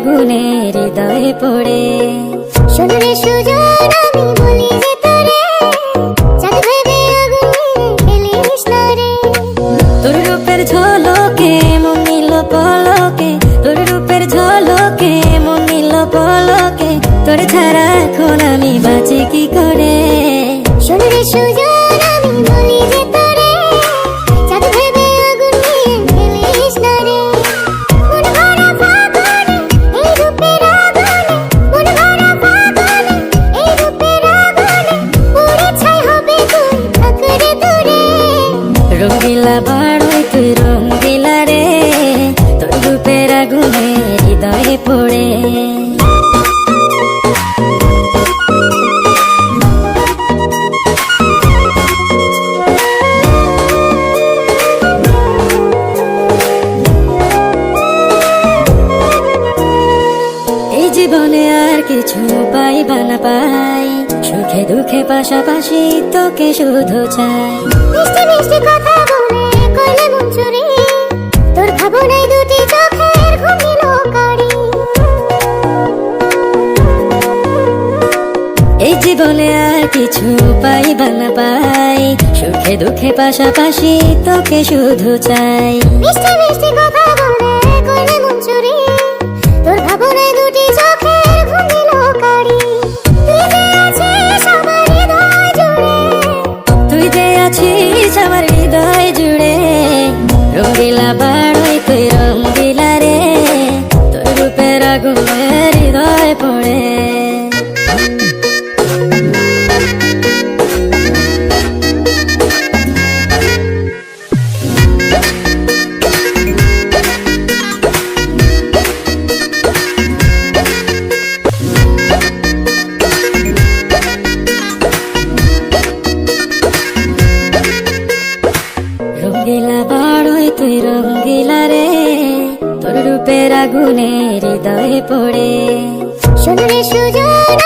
আগুনে হৃদয়ে পড়ে। শোন রে সুজন, আমি বলি যে তোরে, চাঁদ ভেবে আগুন নিয়ে ফেলিস না রে। তোর রূপের ঝলকে মন নিল পলকে, তোর রূপের ঝলকে মন নিল পলকে, তোর ছাড়া এখন আমি বাঁচি কি করে। শোন রে সুজন, আমি বলি যে তোরে, চাঁদ ভেবে আগুন নিয়ে ফেলিস না রে। মন ভরা ফাগুনে এই রূপের আগুনে, মন ভরা ফাগুনে এই রূপের আগুনে, পুড়ে ছাই হবে তুই থাক রে দূরে। রঙ্গিলা বাড়ই তুই রঙ্গিলা রে, তোর রূপের আগুনে হৃদয়ে পড়ে। এই জীবনে আর কিছু পাইবা না পাই, সুখে দুঃখে পাশাপাশি তোকে শুধু চাই। মিষ্টি মিষ্টি কথা বলে করলে মন চুরি, তোর ভাবনায় দুটি চোখের ঘুম নিল কারি। এই জীবনে আর কিছু পাইবা না পাই, সুখে দুঃখে পাশাপাশি তোকে শুধু চাই। মিষ্টি মিষ্টি কথা বলে করলে মন চুরি, তোর ভাবনায় দুটি চোখের ঘুম নিল কারি। তুই যে আছিস আমার হৃদয় জুড়ে, তুই যে আছিস আমার হৃদয় জুড়ে। রঙ্গিলা বাড়ই তুই রঙ্গিলা রে, তোর রূপের আগুনে হৃদয় পড়ে। রঙ্গিলা বাড়ই তুই রঙ্গিলা রে, তোর রূপের আগুনে হৃদয়ে পড়ে। শোন রে সুজন,